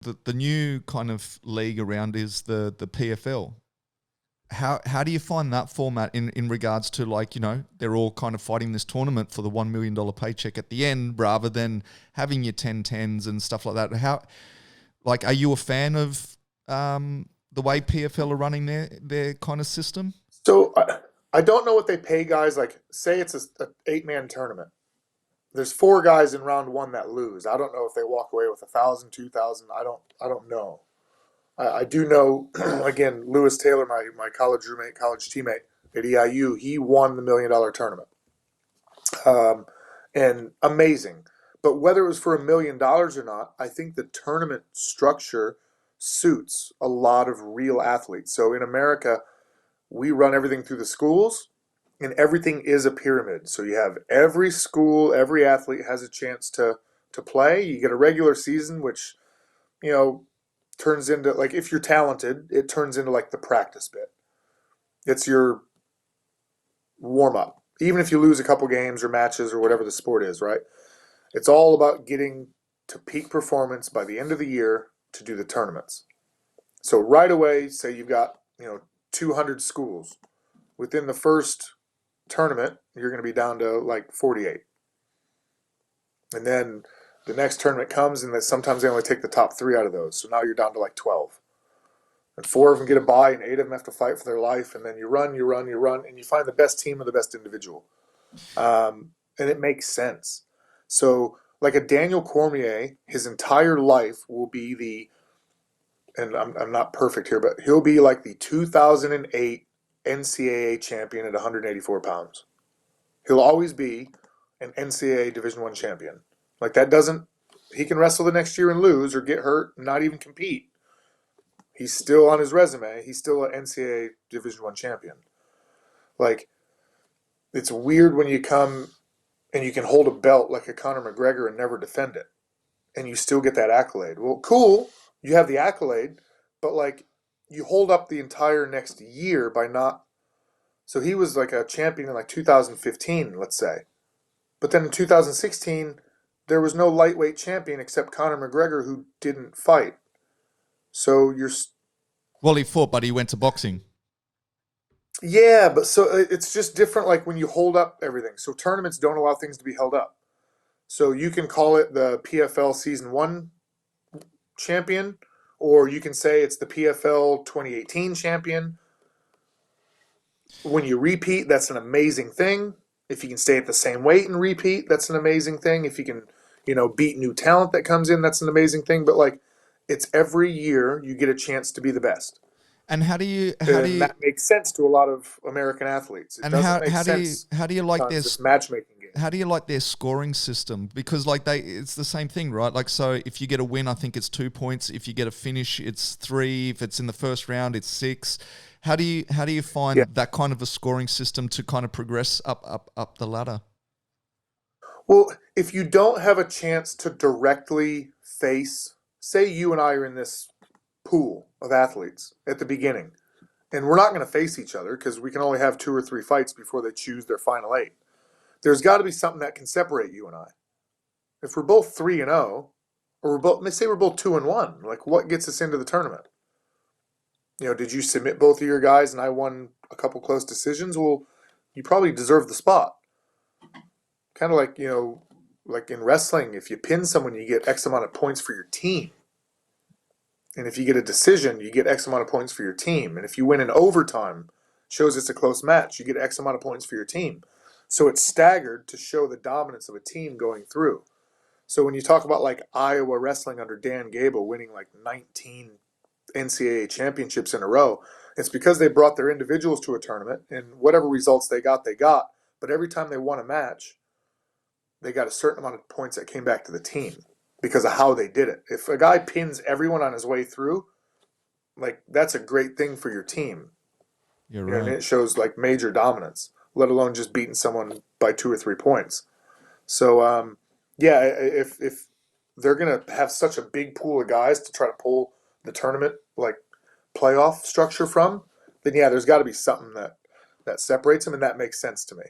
the new kind of league around is the PFL. How do you find that format in regards to, like, you know, they're all kind of fighting this tournament for the $1 million paycheck at the end rather than having your 10-10s and stuff like that? How, like, are you a fan of the way PFL are running their kind of system? So I don't know what they pay guys. Like, say it's a 8-man tournament. There's 4 guys in round 1 that lose. I don't know if they walk away with 1,000, 2,000. I don't know. I do know, again, Lewis Taylor, my college roommate, college teammate at EIU, he won the $1 million tournament. And amazing. But whether it was for $1 million or not, I think the tournament structure suits a lot of real athletes. So in America, we run everything through the schools, and everything is a pyramid. So you have every school, every athlete has a chance to play. You get a regular season, which, you know, turns into, like, if you're talented, it turns into like the practice bit. It's your warm up. Even if you lose a couple games or matches or whatever the sport is, right? It's all about getting to peak performance by the end of the year to do the tournaments. So right away, say you've got, 200 schools. Within the first tournament, you're going to be down to like 48. And then the next tournament comes, and sometimes they only take the top 3 out of those. So now you're down to like 12. And 4 of them get a bye, and 8 of them have to fight for their life. And then you run, and you find the best team or the best individual. And it makes sense. So, like a Daniel Cormier, his entire life will be and I'm not perfect here, but he'll be like the 2008 NCAA champion at 184 pounds. He'll always be an NCAA Division I champion. Like, that doesn't, he can wrestle the next year and lose or get hurt and not even compete. He's still on his resume. He's still an NCAA Division I champion. Like, it's weird when you come and you can hold a belt like a Conor McGregor and never defend it, and you still get that accolade. Well, cool, you have the accolade, but like, you hold up the entire next year by not. So he was like a champion in like 2015, let's say, but then in 2016 there was no lightweight champion except Conor McGregor, who didn't fight. So you're. Well, he fought, but he went to boxing. Yeah, but so it's just different, like when you hold up everything. So tournaments don't allow things to be held up. So you can call it the PFL Season 1 champion, or you can say it's the PFL 2018 champion. When you repeat, that's an amazing thing. If you can stay at the same weight and repeat, that's an amazing thing. If you can, beat new talent that comes in, that's an amazing thing. But like, it's every year you get a chance to be the best. And And that makes sense to a lot of American athletes. It and doesn't make sense how do you like sometimes, this matchmaking game. how do you like their scoring system? Because like it's the same thing, right? Like, so if you get a win, I think it's 2 points. If you get a finish, it's 3. If it's in the first round, it's 6. How do you find that kind of a scoring system to kind of progress up the ladder? Well, if you don't have a chance to directly face, say you and I are in this pool of athletes at the beginning, and we're not going to face each other because we can only have 2 or 3 fights before they choose their final 8. There's got to be something that can separate you and I. If we're both 3-0, or let's say we're both 2-1, like, what gets us into the tournament? Did you submit both of your guys and I won a couple close decisions? Well, you probably deserve the spot. Kind of like, like in wrestling, if you pin someone, you get X amount of points for your team. And if you get a decision, you get X amount of points for your team. And if you win in overtime, shows it's a close match, you get X amount of points for your team. So it's staggered to show the dominance of a team going through. So when you talk about like Iowa wrestling under Dan Gable winning like 19 NCAA championships in a row, it's because they brought their individuals to a tournament, and whatever results they got. But every time they won a match, they got a certain amount of points that came back to the team because of how they did it. If a guy pins everyone on his way through, like, that's a great thing for your team. You're right. And it shows like major dominance, let alone just beating someone by 2 or 3 points. So, if they're going to have such a big pool of guys to try to pull the tournament, like, playoff structure from, then there's got to be something that separates them, and that makes sense to me.